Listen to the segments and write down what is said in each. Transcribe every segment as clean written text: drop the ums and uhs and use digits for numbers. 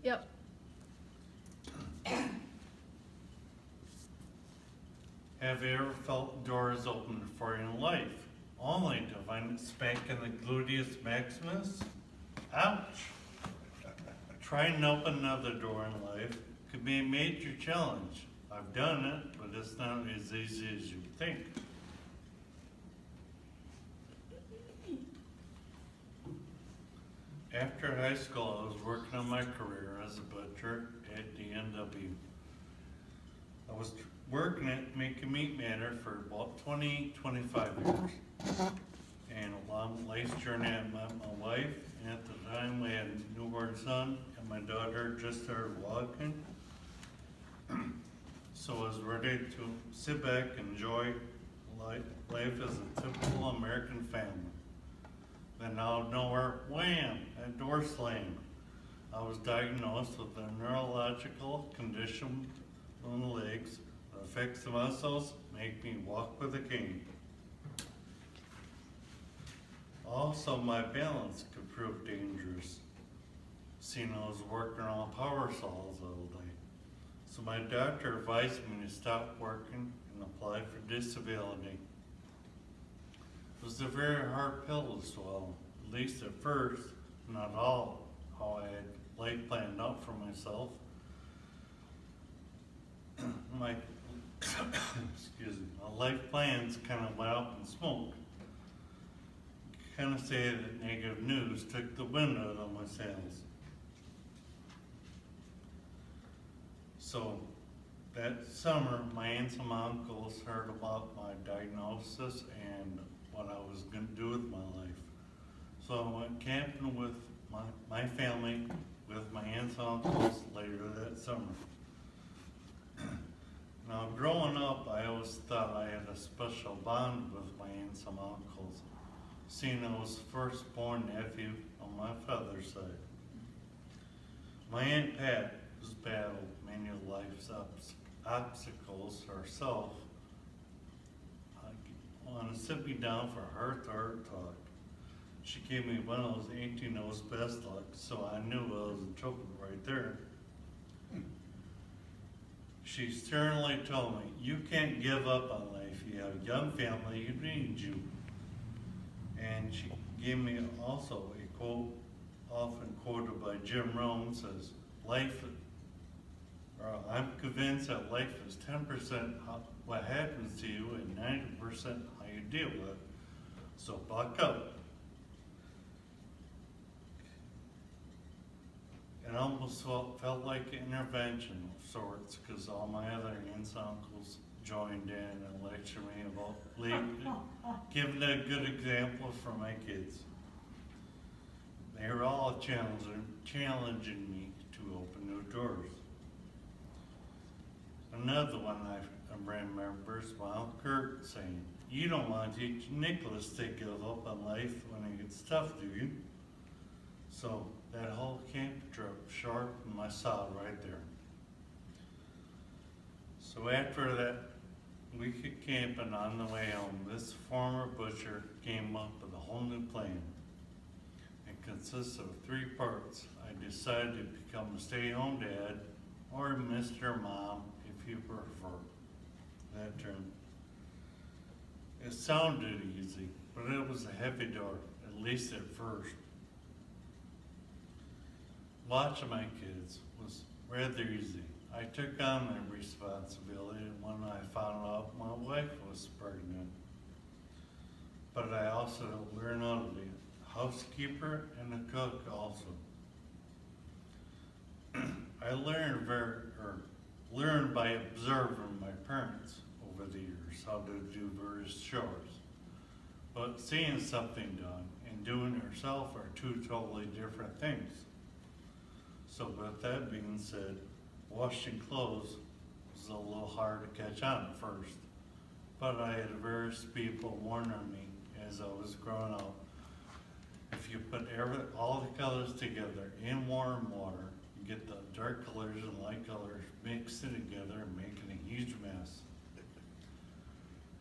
Yep. Have you ever felt doors open for you in life, only to find it spanking the gluteus maximus? Ouch! Trying to open another door in life could be a major challenge. I've done it, but it's not as easy as you think. After high school, I was working on my career as a butcher at the NW. I was working at making meat matter for about 25 years. And along life's journey, I met my wife, and at the time we had a newborn son, and my daughter just started walking. So I was ready to sit back and enjoy life as a typical American family. Then out of nowhere, wham, a door slammed. I was diagnosed with a neurological condition on the legs that affects the muscles, make me walk with a cane. Also, my balance could prove dangerous, seeing I was working on power saws all day. So my doctor advised me to stop working and apply for disability. It was a very hard pill to swallow, at least at first, not all how I had life planned out for myself. My excuse me, my life plans kind of went up in smoke. Kind of say that negative news took the wind out of my sails. So that summer, my aunts and my uncles heard about my diagnosis and what I was going to do with my life. So I went camping with my family, with my aunts and uncles later that summer. Now, growing up, I always thought I had a special bond with my aunts and uncles, seeing I was the firstborn nephew on my father's side. My Aunt Pat has battled many of life's obstacles herself. I want to sit me down for heart-to-heart talk. She gave me one of those 18 knows best looks, so I knew I was in trouble right there. She sternly told me, "You can't give up on life. You have a young family, you need you." And she gave me also a quote, often quoted by Jim Rohn, says, I'm convinced that life is 10% what happens to you and 90% how you deal with it. So buck up. It almost felt like an intervention of sorts, because all my other aunts and uncles joined in and lectured me about giving a good example for my kids. They were all challenging me to open new doors. Another one I remember is my Uncle Kurt saying, "You don't want to teach Nicholas to give up on life when he gets tough, do you?" So that whole camp trip sharpened my saw right there. So after that week of camping on the way home, this former butcher came up with a whole new plan. It consists of 3 parts. I decided to become a stay-at-home dad, or Mr. Mom, if you prefer that term. It sounded easy, but it was a heavy door, at least at first. Watching my kids was rather easy. I took on the responsibility when I found out my wife was pregnant. But I also learned how to be a housekeeper and a cook also. I learned by observing my parents over the years how to do various chores. But seeing something done and doing it yourself are 2 totally different things. So with that being said, washing clothes was a little hard to catch on at first. But I had various people warning me as I was growing up. If you put all the colors together in warm water, you get the dark colors and light colors mixing together and making a huge mess.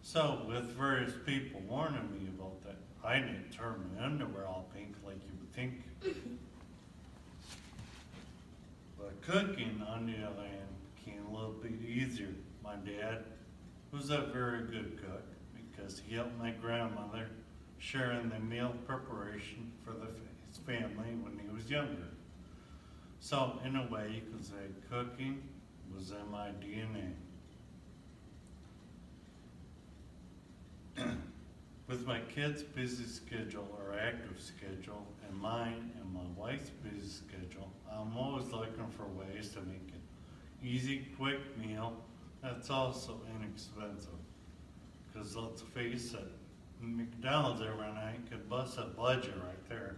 So with various people warning me about that, I didn't turn my underwear all pink like you would think. cooking, on the other hand, became a little bit easier. My dad was a very good cook because he helped my grandmother sharing the meal preparation for his family when he was younger. So in a way, you could say cooking was in my DNA. With my kids' busy schedule or active schedule, and mine and my wife's busy schedule, I'm always looking for ways to make an easy, quick meal that's also inexpensive. Because let's face it, McDonald's every night could bust a budget right there.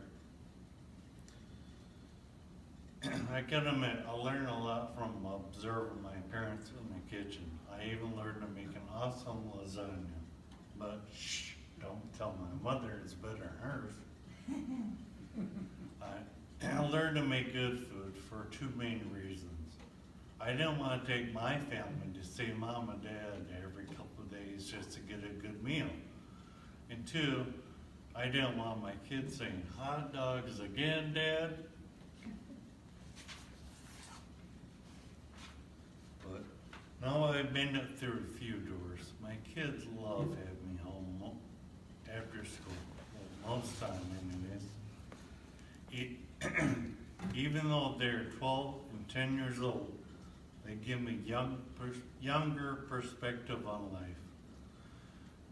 I gotta admit, I learned a lot from observing my parents in the kitchen. I even learned to make an awesome lasagna. But shh, don't tell my mother it's better than hers. I learned to make good food for two main reasons. I didn't want to take my family to see mom and dad every couple of days just to get a good meal. And two, I didn't want my kids saying, hot dogs again, Dad? But now I've been through a few doors. My kids love having me home after school, well, most time anyways. Even though they're 12 and 10 years old, they give me younger perspective on life.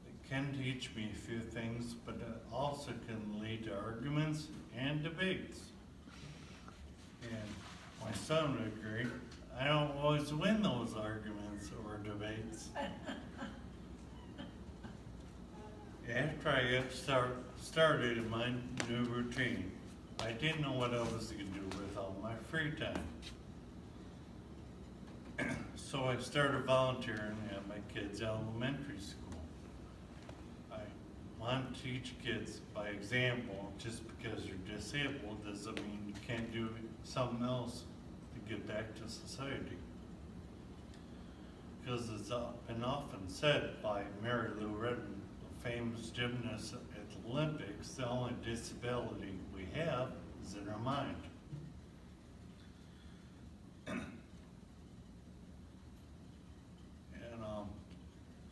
It can teach me a few things, but it also can lead to arguments and debates. And my son would agree, I don't always win those arguments or debates. After I got started in my new routine, I didn't know what I was going to do with all my free time. So I started volunteering at my kids' elementary school. I want to teach kids by example. Just because you're disabled doesn't mean you can't do something else to give back to society. Because it's been often said by Mary Lou Retton, the famous gymnast at the Olympics, the only disability we have is in our mind.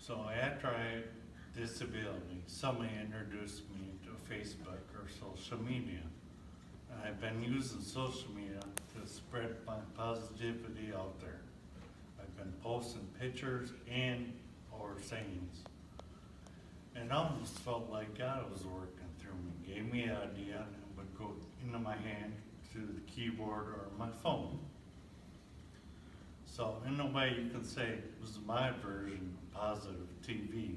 So after I had disability, somebody introduced me to Facebook or social media. And I've been using social media to spread my positivity out there. I've been posting pictures and or sayings. And I almost felt like God was working through me, gave me an idea and would go into my hand to the keyboard or my phone. So in a way you can say it was my version of positive TV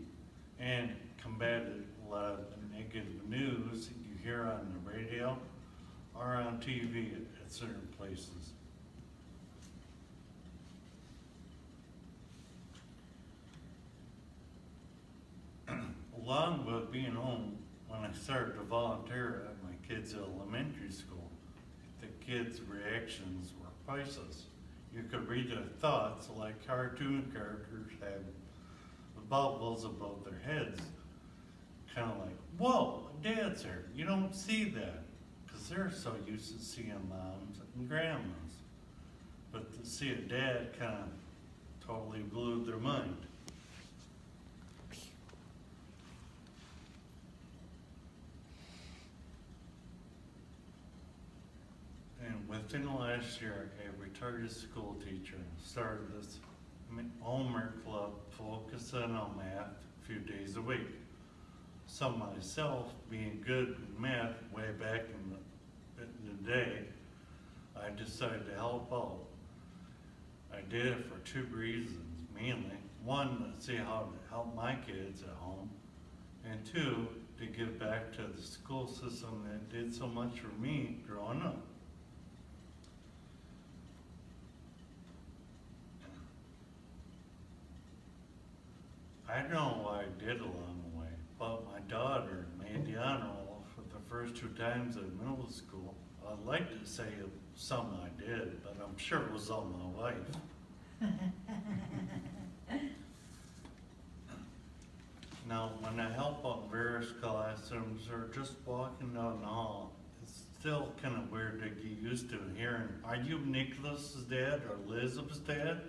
and combated a lot of the negative news that you hear on the radio or on TV at certain places. Along with being home, when I started to volunteer at my kids' elementary school, the kids' reactions were priceless. You could read their thoughts like cartoon characters had the bubbles above their heads. Kind of like, whoa, Dad's here. You don't see that. Because they're so used to seeing moms and grandmas. But to see a dad kind of totally blew their mind. And within the last year, a retired school teacher started this homework club focusing on math a few days a week. So myself, being good in math way back in the day, I decided to help out. I did it for two reasons, mainly. One, to see how to help my kids at home, and two, to give back to the school system that did so much for me growing up. I don't know what I did along the way, but my daughter made the honor roll for the first 2 times in middle school. I'd like to say it was something I did, but I'm sure it was all my wife. Now, when I help out in various classrooms or just walking down the hall, it's still kind of weird to get used to hearing, are you Nicholas's dad or Elizabeth's dad?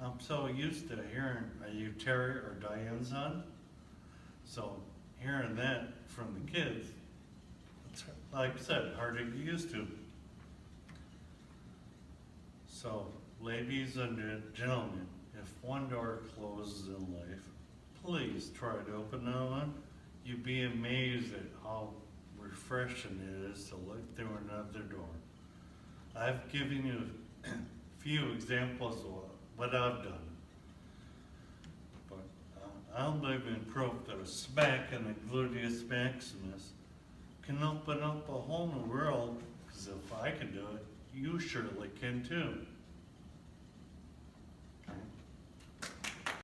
I'm so used to hearing, are you Terry or Diane's son? So hearing that from the kids, it's, like I said, hard to get used to. So, ladies and gentlemen, if one door closes in life, please try to open another one. You'd be amazed at how refreshing it is to look through another door. I've given you a few examples of what I've done, but I'm living proof that a smack in the gluteus maximus can open up a whole new world, because if I can do it, you surely can too.